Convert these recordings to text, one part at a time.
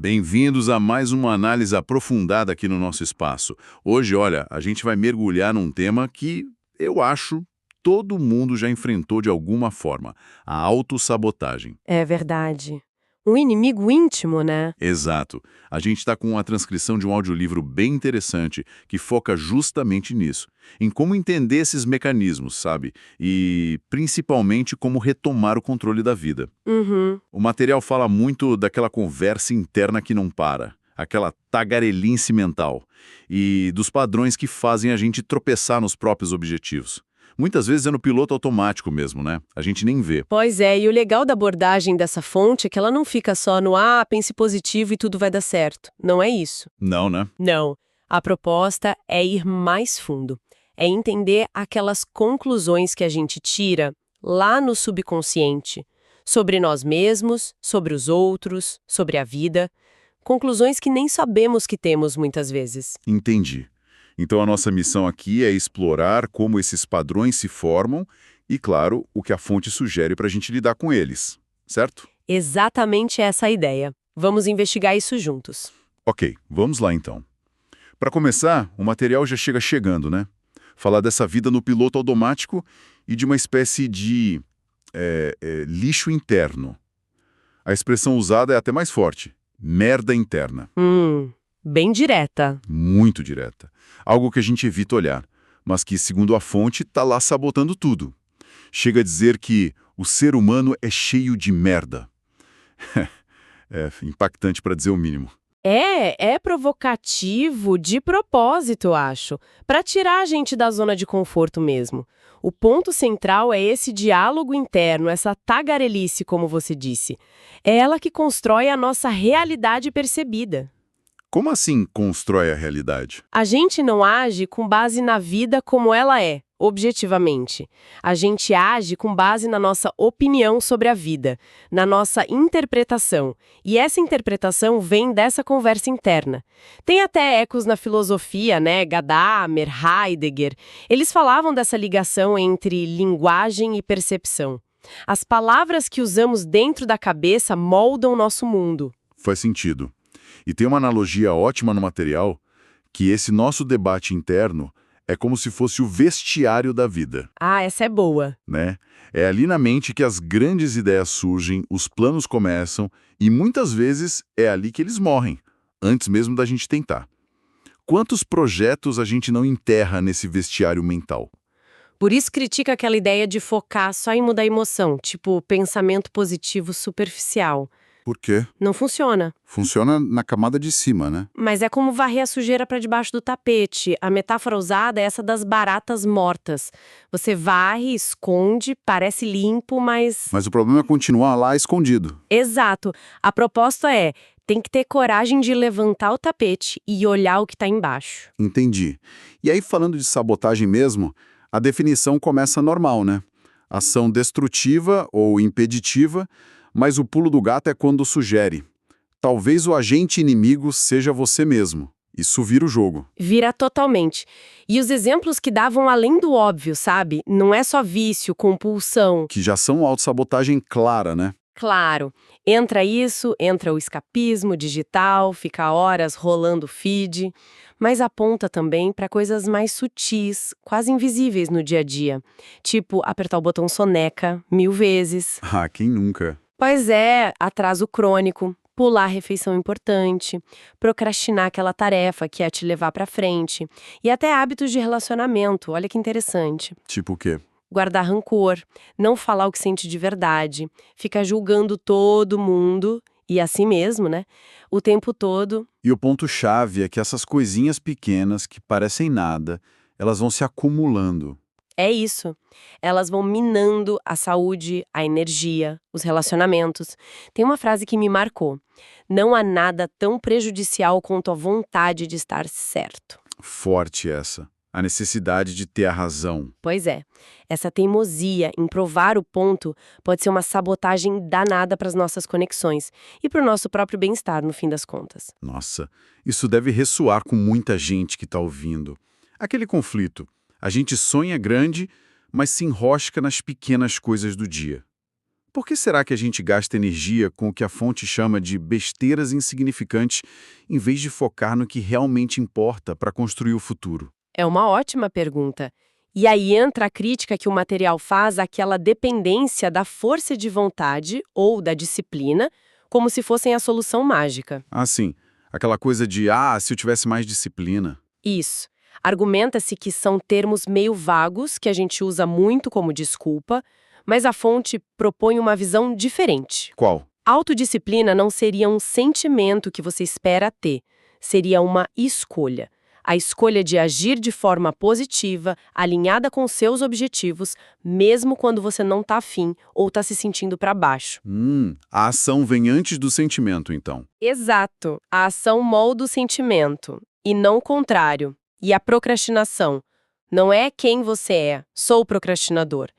Bem-vindos a mais uma análise aprofundada aqui no nosso espaço. Hoje, olha, a gente vai mergulhar num tema que eu acho todo mundo já enfrentou de alguma forma: a autossabotagem. É verdade. Um inimigo íntimo, né? Exato. A gente está com uma transcrição de um audiolivro bem interessante que foca justamente nisso, em como entender esses mecanismos, sabe? E principalmente como retomar o controle da vida. Uhum. O material fala muito daquela conversa interna que não para, aquela tagarelice mental, e dos padrões que fazem a gente tropeçar nos próprios objetivos. Muitas vezes é no piloto automático mesmo, né? A gente nem vê. Pois é, e o legal da abordagem dessa fonte é que ela não fica só no pense positivo e tudo vai dar certo. Não é isso. Não, né? Não. A proposta é ir mais fundo. É entender aquelas conclusões que a gente tira lá no subconsciente. Sobre nós mesmos, sobre os outros, sobre a vida. Conclusões que nem sabemos que temos muitas vezes. Entendi. Então a nossa missão aqui é explorar como esses padrões se formam e, claro, o que a fonte sugere para a gente lidar com eles, certo? Exatamente essa a ideia. Vamos investigar isso juntos. Ok, vamos lá então. Para começar, o material já chega chegando, né? Falar dessa vida no piloto automático e de uma espécie de lixo interno. A expressão usada é até mais forte: merda interna. Bem direta. Muito direta. Algo que a gente evita olhar, mas que, segundo a fonte, está lá sabotando tudo. Chega a dizer que o ser humano é cheio de merda. É impactante para dizer o mínimo. É provocativo de propósito, acho, para tirar a gente da zona de conforto mesmo. O ponto central é esse diálogo interno, essa tagarelice, como você disse. É ela que constrói a nossa realidade percebida. Como assim constrói a realidade? A gente não age com base na vida como ela é, objetivamente. A gente age com base na nossa opinião sobre a vida, na nossa interpretação. E essa interpretação vem dessa conversa interna. Tem até ecos na filosofia, né? Gadamer, Heidegger. Eles falavam dessa ligação entre linguagem e percepção. As palavras que usamos dentro da cabeça moldam nosso mundo. Faz sentido. E tem uma analogia ótima no material, que esse nosso debate interno é como se fosse o vestiário da vida, Essa é boa. né? É ali na mente que as grandes ideias surgem, os planos começam, e muitas vezes é ali que eles morrem, antes mesmo da gente tentar. Quantos projetos a gente não enterra nesse vestiário mental? Por isso critica aquela ideia de focar só em mudar a emoção, tipo pensamento positivo superficial. Por quê? Não funciona. Funciona na camada de cima, né? Mas é como varrer a sujeira para debaixo do tapete. A metáfora usada é essa das baratas mortas. Você varre, esconde, parece limpo, mas... Mas o problema é continuar lá escondido. Exato. A proposta é, tem que ter coragem de levantar o tapete e olhar o que está embaixo. Entendi. E aí, falando de sabotagem mesmo, a definição começa normal, né? Ação destrutiva ou impeditiva, mas o pulo do gato é quando sugere: talvez o agente inimigo seja você mesmo. Isso vira o jogo. Vira totalmente. E os exemplos que davam além do óbvio, sabe? Não é só vício, compulsão. Que já são autossabotagem clara, né? Claro, entra isso, entra o escapismo digital, fica horas rolando o feed, mas aponta também para coisas mais sutis, quase invisíveis no dia a dia. Tipo, apertar o botão soneca 1000 vezes. Ah, quem nunca? Pois é, atraso crônico, pular a refeição importante, procrastinar aquela tarefa que é te levar para frente, e até hábitos de relacionamento, olha que interessante. Tipo o quê? Guardar rancor, não falar o que sente de verdade, ficar julgando todo mundo, e assim mesmo, né? O tempo todo. E o ponto-chave é que essas coisinhas pequenas, que parecem nada, elas vão se acumulando. É isso. Elas vão minando a saúde, a energia, os relacionamentos. Tem uma frase que me marcou: não há nada tão prejudicial quanto a vontade de estar certo. Forte essa. A necessidade de ter a razão. Pois é, essa teimosia em provar o ponto pode ser uma sabotagem danada para as nossas conexões e para o nosso próprio bem-estar, no fim das contas. Nossa, isso deve ressoar com muita gente que está ouvindo. Aquele conflito. A gente sonha grande, mas se enrosca nas pequenas coisas do dia. Por que será que a gente gasta energia com o que a fonte chama de besteiras insignificantes, em vez de focar no que realmente importa para construir o futuro? É uma ótima pergunta. E aí entra a crítica que o material faz àquela dependência da força de vontade ou da disciplina, como se fossem a solução mágica. Ah, sim. Aquela coisa de, se eu tivesse mais disciplina. Isso. Argumenta-se que são termos meio vagos que a gente usa muito como desculpa, mas a fonte propõe uma visão diferente. Qual? Autodisciplina não seria um sentimento que você espera ter, seria uma escolha. A escolha de agir de forma positiva, alinhada com seus objetivos, mesmo quando você não está afim ou está se sentindo para baixo. A ação vem antes do sentimento, então. Exato. A ação molda o sentimento, e não o contrário. E a procrastinação não é quem você é, sou procrastinador.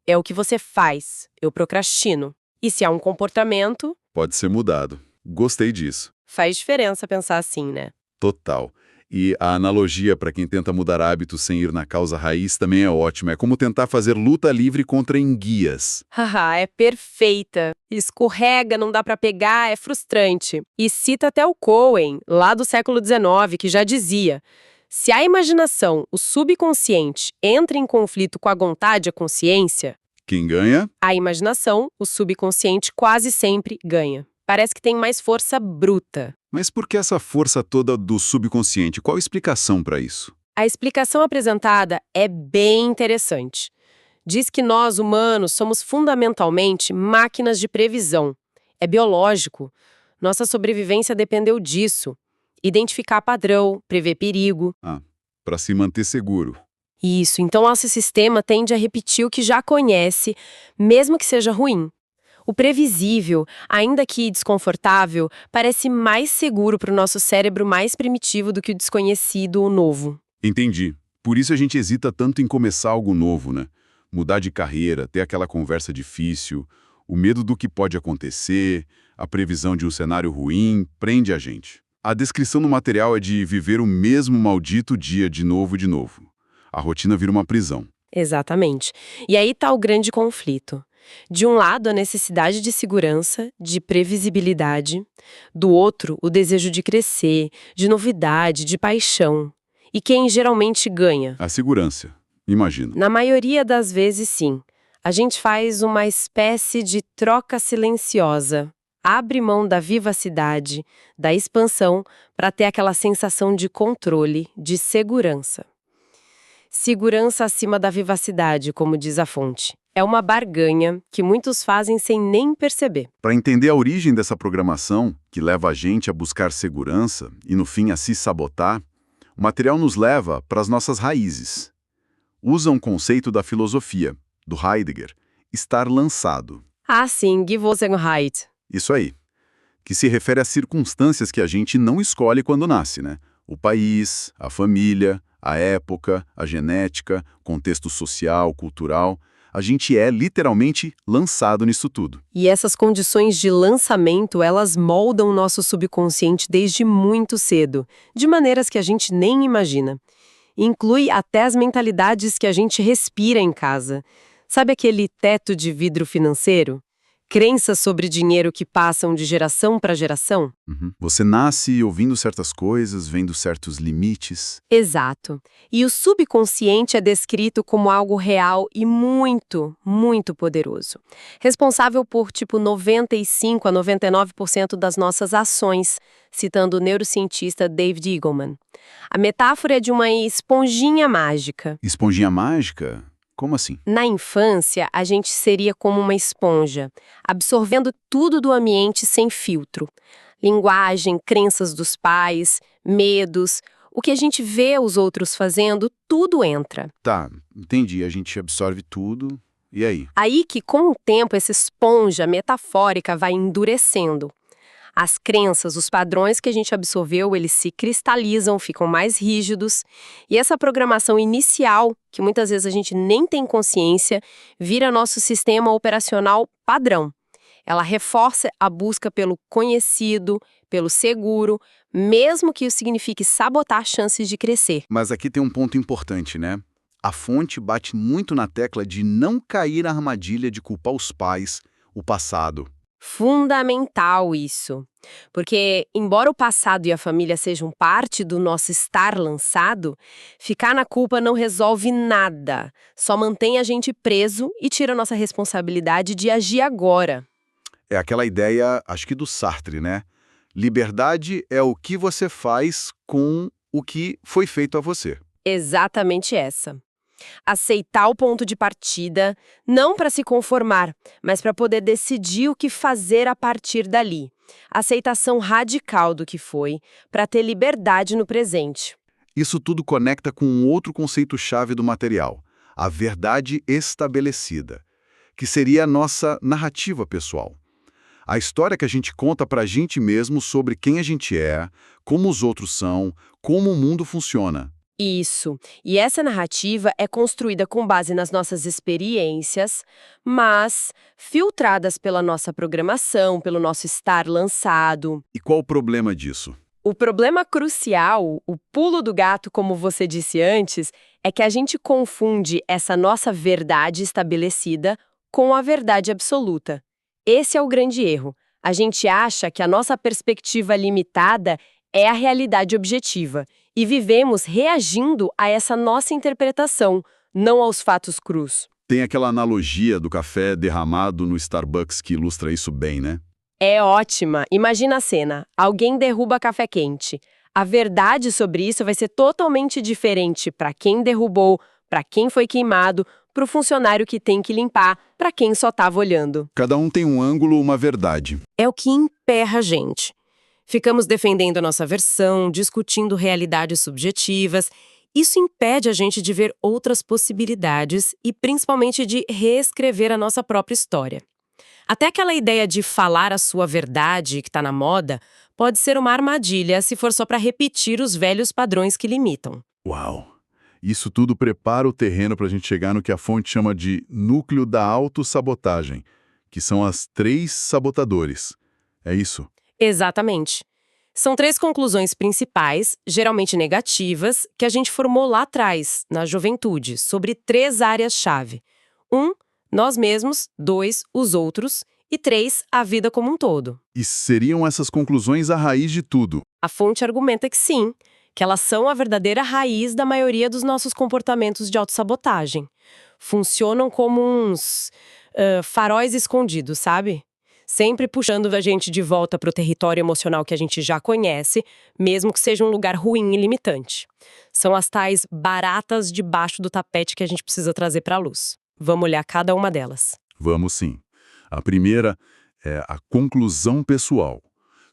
É o que você faz, eu procrastino. E se há um comportamento, Pode ser mudado. Gostei disso. faz diferença pensar assim, né? Total. E a analogia para quem tenta mudar hábitos sem ir na causa raiz também é ótima. É como tentar fazer luta livre contra enguias. Haha, é perfeita. Escorrega, não dá pra pegar, é frustrante. E cita até o Cohen, lá do século XIX, que já dizia: se a imaginação, o subconsciente, entra em conflito com a vontade, a consciência, Quem ganha? a imaginação, o subconsciente, quase sempre ganha. Parece que tem mais força bruta. Mas por que essa força toda do subconsciente? Qual a explicação para isso? A explicação apresentada é bem interessante. Diz que nós, humanos, somos fundamentalmente máquinas de previsão. É biológico. Nossa sobrevivência dependeu disso. Identificar padrão, prever perigo. Para se manter seguro. Isso, então nosso sistema tende a repetir o que já conhece, mesmo que seja ruim. O previsível, ainda que desconfortável, parece mais seguro para o nosso cérebro mais primitivo do que o desconhecido ou novo. Entendi. Por isso a gente hesita tanto em começar algo novo, né? Mudar de carreira, ter aquela conversa difícil, o medo do que pode acontecer, a previsão de um cenário ruim, prende a gente. A descrição no material é de viver o mesmo maldito dia de novo e de novo. A rotina vira uma prisão. Exatamente. E aí está o grande conflito. De um lado, a necessidade de segurança, de previsibilidade. Do outro, o desejo de crescer, de novidade, de paixão. E quem geralmente ganha? A segurança, imagino. Na maioria das vezes, sim. A gente faz uma espécie de troca silenciosa. Abre mão da vivacidade, da expansão, para ter aquela sensação de controle, de segurança. Segurança acima da vivacidade, como diz a fonte. É uma barganha que muitos fazem sem nem perceber. Para entender a origem dessa programação, que leva a gente a buscar segurança e, no fim, a se sabotar, o material nos leva para as nossas raízes. Usa um conceito da filosofia, do Heidegger, estar lançado. Ah, sim, Gewohnheit. Isso aí. Que se refere às circunstâncias que a gente não escolhe quando nasce, né? O país, a família, a época, a genética, contexto social, cultural. A gente é literalmente lançado nisso tudo. E essas condições de lançamento, elas moldam o nosso subconsciente desde muito cedo, de maneiras que a gente nem imagina. Inclui até as mentalidades que a gente respira em casa. Sabe aquele teto de vidro financeiro? Crenças sobre dinheiro que passam de geração para geração? Você nasce ouvindo certas coisas, vendo certos limites. Exato. E o subconsciente é descrito como algo real e muito, muito poderoso. Responsável por, 95 a 99% das nossas ações, citando o neurocientista David Eagleman. A metáfora é de uma esponjinha mágica. Esponjinha mágica? Como assim? Na infância, a gente seria como uma esponja, absorvendo tudo do ambiente sem filtro. Linguagem, crenças dos pais, medos, o que a gente vê os outros fazendo, tudo entra. Tá, entendi. A gente absorve tudo. E aí? Aí que, com o tempo, essa esponja metafórica vai endurecendo. As crenças, os padrões que a gente absorveu, eles se cristalizam, ficam mais rígidos. E essa programação inicial, que muitas vezes a gente nem tem consciência, vira nosso sistema operacional padrão. Ela reforça a busca pelo conhecido, pelo seguro, mesmo que isso signifique sabotar chances de crescer. Mas aqui tem um ponto importante, né? A fonte bate muito na tecla de não cair na armadilha de culpar os pais, o passado. Fundamental isso. Porque, embora o passado e a família sejam parte do nosso estar lançado, ficar na culpa não resolve nada. Só mantém a gente preso e tira a nossa responsabilidade de agir agora. É aquela ideia, acho que do Sartre, né? Liberdade é o que você faz com o que foi feito a você. Exatamente essa. Aceitar o ponto de partida, não para se conformar, mas para poder decidir o que fazer a partir dali. Aceitação radical do que foi, para ter liberdade no presente. Isso tudo conecta com um outro conceito-chave do material, a verdade estabelecida, que seria a nossa narrativa pessoal. A história que a gente conta pra gente mesmo sobre quem a gente é, como os outros são, como o mundo funciona. Isso. E essa narrativa é construída com base nas nossas experiências, mas filtradas pela nossa programação, pelo nosso estar lançado. E qual o problema disso? O problema crucial, o pulo do gato, como você disse antes, é que a gente confunde essa nossa verdade estabelecida com a verdade absoluta. Esse é o grande erro. A gente acha que a nossa perspectiva limitada é a realidade objetiva e vivemos reagindo a essa nossa interpretação, não aos fatos crus. Tem aquela analogia do café derramado no Starbucks que ilustra isso bem, né? É ótima. Imagina a cena. Alguém derruba café quente. A verdade sobre isso vai ser totalmente diferente para quem derrubou, para quem foi queimado, para o funcionário que tem que limpar, para quem só estava olhando. Cada um tem um ângulo, uma verdade. É o que emperra a gente. Ficamos defendendo a nossa versão, discutindo realidades subjetivas. Isso impede a gente de ver outras possibilidades e principalmente de reescrever a nossa própria história. Até aquela ideia de falar a sua verdade, que está na moda, pode ser uma armadilha se for só para repetir os velhos padrões que limitam. Uau! Isso tudo prepara o terreno para a gente chegar no que a fonte chama de núcleo da autossabotagem, que são as 3 sabotadores. É isso? Exatamente. São 3 conclusões principais, geralmente negativas, que a gente formou lá atrás, na juventude, sobre 3 áreas-chave. 1, nós mesmos. 2, os outros. E 3, a vida como um todo. E seriam essas conclusões a raiz de tudo? A fonte argumenta que sim, que elas são a verdadeira raiz da maioria dos nossos comportamentos de autossabotagem. Funcionam como uns faróis escondidos, sabe? Sempre puxando a gente de volta para o território emocional que a gente já conhece, mesmo que seja um lugar ruim e limitante. São as tais baratas debaixo do tapete que a gente precisa trazer para a luz. Vamos olhar cada uma delas. Vamos sim. A primeira é a conclusão pessoal,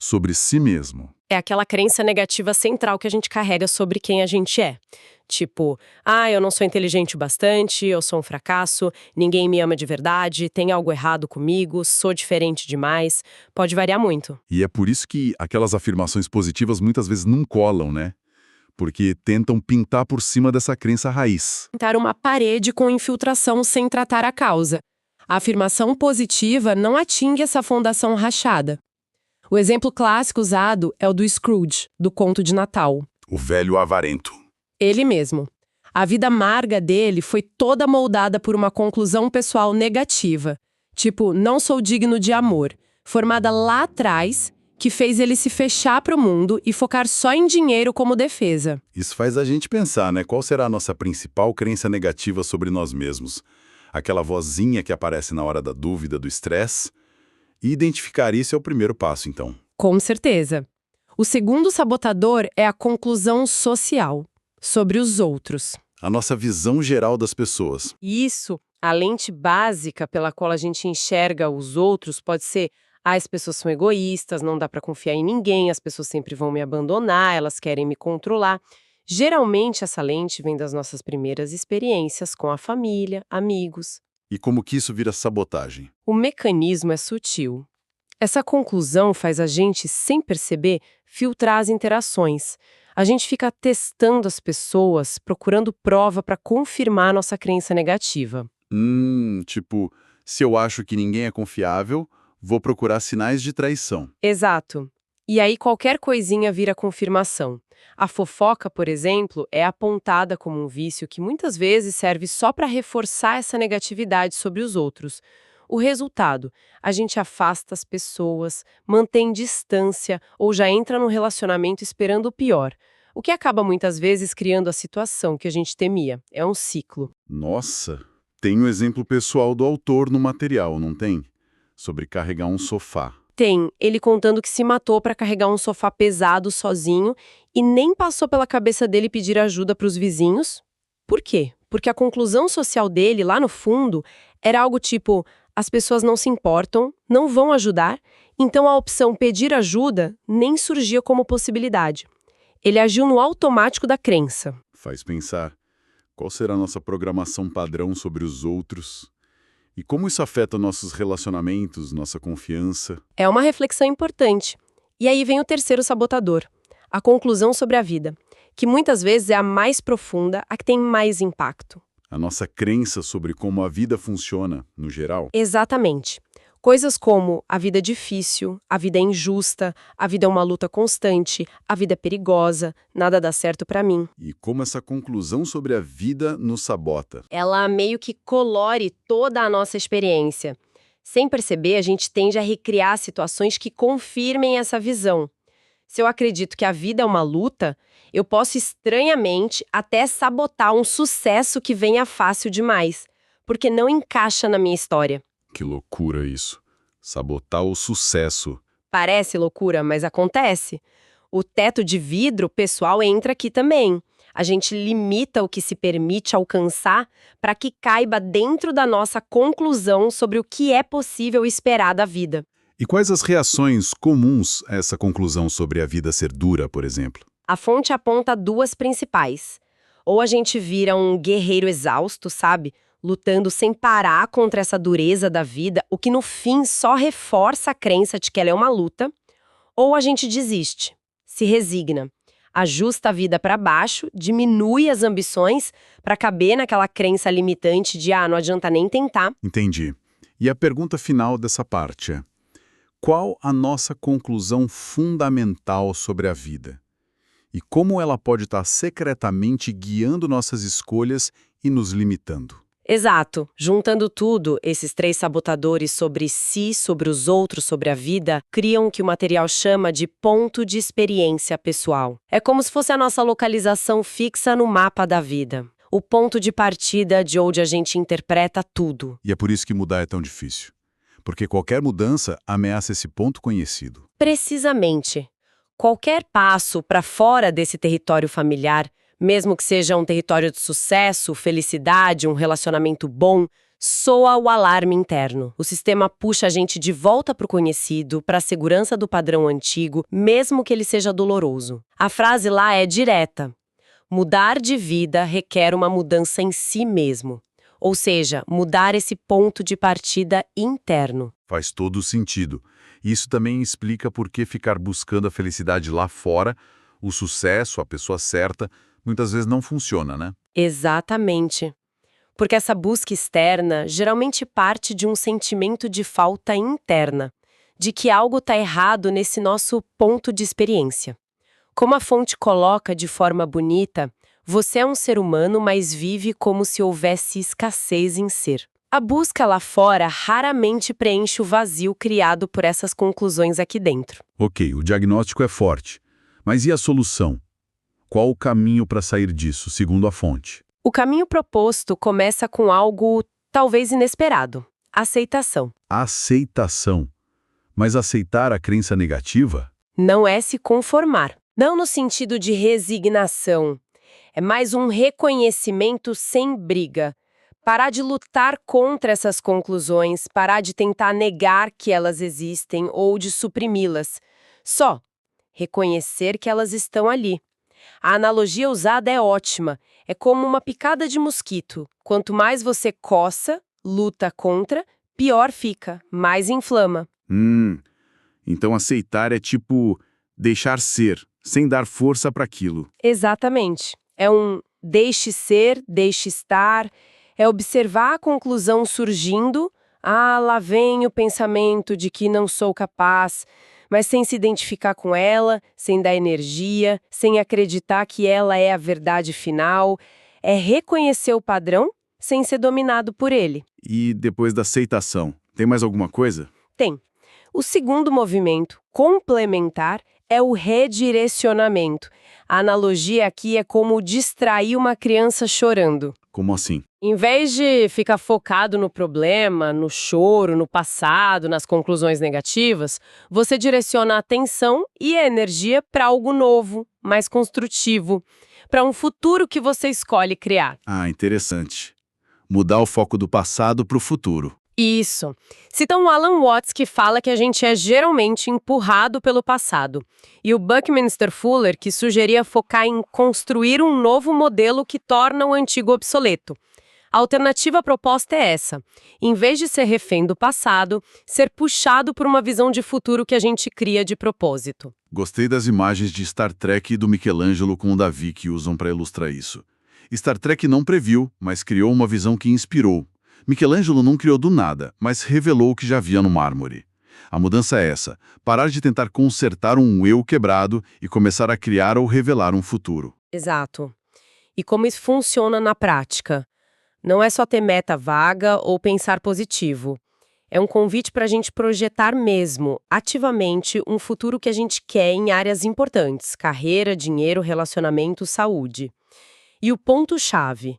sobre si mesmo. É aquela crença negativa central que a gente carrega sobre quem a gente é. Tipo, eu não sou inteligente o bastante, eu sou um fracasso, ninguém me ama de verdade, tem algo errado comigo, sou diferente demais. Pode variar muito. E é por isso que aquelas afirmações positivas muitas vezes não colam, né? Porque tentam pintar por cima dessa crença raiz. Pintar uma parede com infiltração sem tratar a causa. A afirmação positiva não atinge essa fundação rachada. O exemplo clássico usado é o do Scrooge, do Conto de Natal. O velho avarento. Ele mesmo. A vida amarga dele foi toda moldada por uma conclusão pessoal negativa, tipo, não sou digno de amor, formada lá atrás, que fez ele se fechar para o mundo e focar só em dinheiro como defesa. Isso faz a gente pensar, né? Qual será a nossa principal crença negativa sobre nós mesmos? Aquela vozinha que aparece na hora da dúvida, do estresse? E identificar isso é o primeiro passo, então. Com certeza. O segundo sabotador é a conclusão social, sobre os outros. A nossa visão geral das pessoas. Isso, a lente básica pela qual a gente enxerga os outros pode ser: as pessoas são egoístas, não dá para confiar em ninguém, as pessoas sempre vão me abandonar, elas querem me controlar. Geralmente essa lente vem das nossas primeiras experiências com a família, amigos. E como que isso vira sabotagem? O mecanismo é sutil. Essa conclusão faz a gente, sem perceber, filtrar as interações. A gente fica testando as pessoas, procurando prova para confirmar nossa crença negativa. Tipo, se eu acho que ninguém é confiável, vou procurar sinais de traição. Exato. E aí qualquer coisinha vira confirmação. A fofoca, por exemplo, é apontada como um vício que muitas vezes serve só para reforçar essa negatividade sobre os outros. O resultado: a gente afasta as pessoas, mantém distância ou já entra num relacionamento esperando o pior, o que acaba muitas vezes criando a situação que a gente temia. É um ciclo. Nossa, tem um exemplo pessoal do autor no material, não tem? Sobre carregar um sofá. Tem ele contando que se matou para carregar um sofá pesado sozinho e nem passou pela cabeça dele pedir ajuda para os vizinhos. Por quê? Porque a conclusão social dele, lá no fundo, era algo tipo: as pessoas não se importam, não vão ajudar, então a opção pedir ajuda nem surgia como possibilidade. Ele agiu no automático da crença. Faz pensar, qual será a nossa programação padrão sobre os outros? E como isso afeta nossos relacionamentos, nossa confiança? É uma reflexão importante. E aí vem o terceiro sabotador, a conclusão sobre a vida, que muitas vezes é a mais profunda, a que tem mais impacto. A nossa crença sobre como a vida funciona, no geral? Exatamente. Coisas como a vida é difícil, a vida é injusta, a vida é uma luta constante, a vida é perigosa, nada dá certo pra mim. E como essa conclusão sobre a vida nos sabota? Ela meio que colore toda a nossa experiência. Sem perceber, a gente tende a recriar situações que confirmem essa visão. Se eu acredito que a vida é uma luta, eu posso estranhamente até sabotar um sucesso que venha fácil demais, porque não encaixa na minha história. Que loucura isso. Sabotar o sucesso. Parece loucura, mas acontece. O teto de vidro pessoal entra aqui também. A gente limita o que se permite alcançar para que caiba dentro da nossa conclusão sobre o que é possível esperar da vida. E quais as reações comuns a essa conclusão sobre a vida ser dura, por exemplo? A fonte aponta duas principais. Ou a gente vira um guerreiro exausto, sabe? Lutando sem parar contra essa dureza da vida, o que no fim só reforça a crença de que ela é uma luta. Ou a gente desiste, se resigna, ajusta a vida para baixo, diminui as ambições para caber naquela crença limitante de não adianta nem tentar. Entendi. E a pergunta final dessa parte é: qual a nossa conclusão fundamental sobre a vida? E como ela pode estar secretamente guiando nossas escolhas e nos limitando? Exato. Juntando tudo, esses três sabotadores sobre si, sobre os outros, sobre a vida, criam o que o material chama de ponto de experiência pessoal. É como se fosse a nossa localização fixa no mapa da vida. O ponto de partida de onde a gente interpreta tudo. E é por isso que mudar é tão difícil. Porque qualquer mudança ameaça esse ponto conhecido. Precisamente. Qualquer passo para fora desse território familiar, mesmo que seja um território de sucesso, felicidade, um relacionamento bom, soa o alarme interno. O sistema puxa a gente de volta para o conhecido, para a segurança do padrão antigo, mesmo que ele seja doloroso. A frase lá é direta. Mudar de vida requer uma mudança em si mesmo. Ou seja, mudar esse ponto de partida interno. Faz todo sentido. Isso também explica por que ficar buscando a felicidade lá fora, o sucesso, a pessoa certa, muitas vezes não funciona, né? Exatamente. Porque essa busca externa geralmente parte de um sentimento de falta interna, de que algo está errado nesse nosso ponto de experiência. Como a fonte coloca de forma bonita, você é um ser humano, mas vive como se houvesse escassez em ser. A busca lá fora raramente preenche o vazio criado por essas conclusões aqui dentro. Ok, o diagnóstico é forte. Mas e a solução? Qual o caminho para sair disso, segundo a fonte? O caminho proposto começa com algo talvez inesperado: aceitação. Aceitação. Mas aceitar a crença negativa? Não é se conformar. Não no sentido de resignação. É mais um reconhecimento sem briga. Parar de lutar contra essas conclusões, parar de tentar negar que elas existem ou de suprimi-las. Só reconhecer que elas estão ali. A analogia usada é ótima. É como uma picada de mosquito. Quanto mais você coça, luta contra, pior fica, mais inflama. Então aceitar é tipo deixar ser, sem dar força para aquilo. Exatamente. É um deixe ser, deixe estar. É observar a conclusão surgindo. Lá vem o pensamento de que não sou capaz, mas sem se identificar com ela, sem dar energia, sem acreditar que ela é a verdade final. É reconhecer o padrão sem ser dominado por ele. E depois da aceitação, Tem mais alguma coisa? Tem. O segundo movimento, complementar, é o redirecionamento. A analogia aqui é como distrair uma criança chorando. Como assim? Em vez de ficar focado no problema, no choro, no passado, nas conclusões negativas, você direciona a atenção e a energia para algo novo, mais construtivo, para um futuro que você escolhe criar. Ah, interessante. Mudar o foco do passado para o futuro. Isso. Citam o Alan Watts, que fala que a gente é geralmente empurrado pelo passado, e o Buckminster Fuller, que sugeria focar em construir um novo modelo que torna o antigo obsoleto. A alternativa proposta é essa: em vez de ser refém do passado, ser puxado por uma visão de futuro que a gente cria de propósito. Gostei das imagens de Star Trek e do Michelangelo com o Davi que usam para ilustrar isso. Star Trek não previu, mas criou uma visão que inspirou. Michelangelo não criou do nada, mas revelou o que já havia no mármore. A mudança é essa: parar de tentar consertar um eu quebrado e começar a criar ou revelar um futuro. Exato. E como isso funciona na prática? Não é só ter meta vaga ou pensar positivo. É um convite para a gente projetar mesmo, ativamente, um futuro que a gente quer em áreas importantes: carreira, dinheiro, relacionamento, saúde. E o ponto-chave: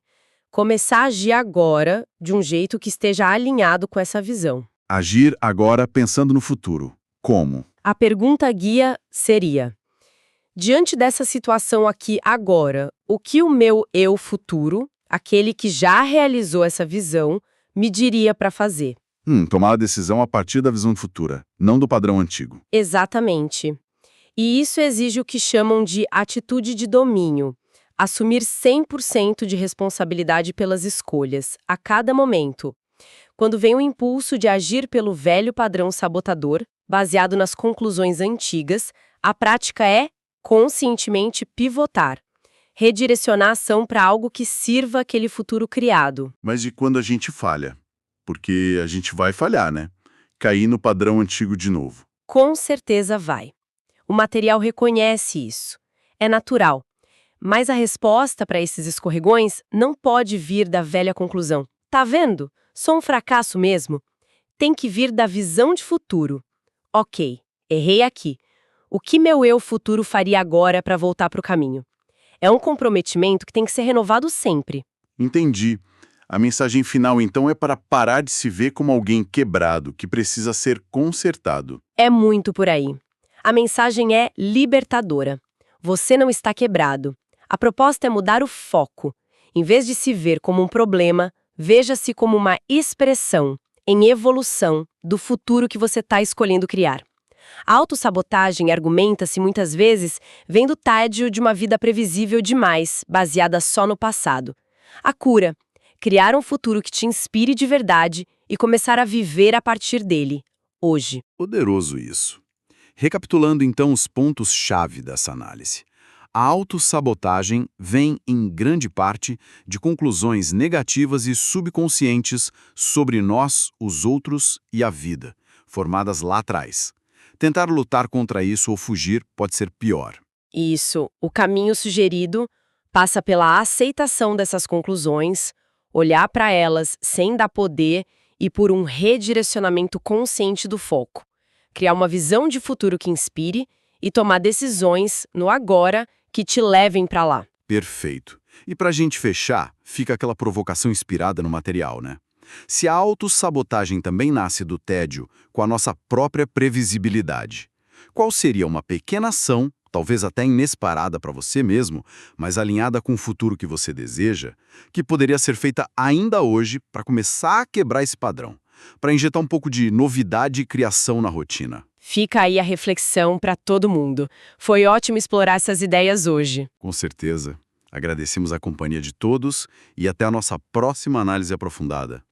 começar a agir agora de um jeito que esteja alinhado com essa visão. Agir agora pensando no futuro. Como? A pergunta guia seria: diante dessa situação aqui agora, o que o meu eu futuro, aquele que já realizou essa visão, me diria para fazer? Tomar a decisão a partir da visão futura, não do padrão antigo. Exatamente. E isso exige o que chamam de atitude de domínio. Assumir 100% de responsabilidade pelas escolhas, a cada momento. Quando vem o impulso de agir pelo velho padrão sabotador, baseado nas conclusões antigas, a prática é, conscientemente, pivotar. Redirecionar a ação para algo que sirva aquele futuro criado. Mas e quando a gente falha? Porque a gente vai falhar, né? Cair no padrão antigo de novo. Com certeza vai. O material reconhece isso. É natural. Mas a resposta para esses escorregões não pode vir da velha conclusão: tá vendo? Sou um fracasso mesmo. Tem que vir da visão de futuro. Ok, errei aqui. O que meu eu futuro faria agora para voltar para o caminho? É um comprometimento que tem que ser renovado sempre. Entendi. A mensagem final, então, é para parar de se ver como alguém quebrado, que precisa ser consertado. É muito por aí. A mensagem é libertadora. Você não está quebrado. A proposta é mudar o foco. Em vez de se ver como um problema, veja-se como uma expressão, em evolução, do futuro que você está escolhendo criar. A autossabotagem, argumenta-se muitas vezes, vem do tédio de uma vida previsível demais, baseada só no passado. A cura: criar um futuro que te inspire de verdade e começar a viver a partir dele, hoje. Poderoso isso. Recapitulando então os pontos-chave dessa análise. A autossabotagem vem, em grande parte, de conclusões negativas e subconscientes sobre nós, os outros e a vida, formadas lá atrás. Tentar lutar contra isso ou fugir pode ser pior. Isso, o caminho sugerido passa pela aceitação dessas conclusões, olhar para elas sem dar poder e por um redirecionamento consciente do foco. Criar uma visão de futuro que inspire e tomar decisões no agora que te levem para lá. Perfeito. E pra gente fechar, fica aquela provocação inspirada no material, né? Se a autossabotagem também nasce do tédio com a nossa própria previsibilidade, qual seria uma pequena ação, talvez até inesperada para você mesmo, mas alinhada com o futuro que você deseja, que poderia ser feita ainda hoje para começar a quebrar esse padrão, para injetar um pouco de novidade e criação na rotina? Fica aí a reflexão para todo mundo. Foi ótimo explorar essas ideias hoje. Com certeza. Agradecemos a companhia de todos e até a nossa próxima análise aprofundada.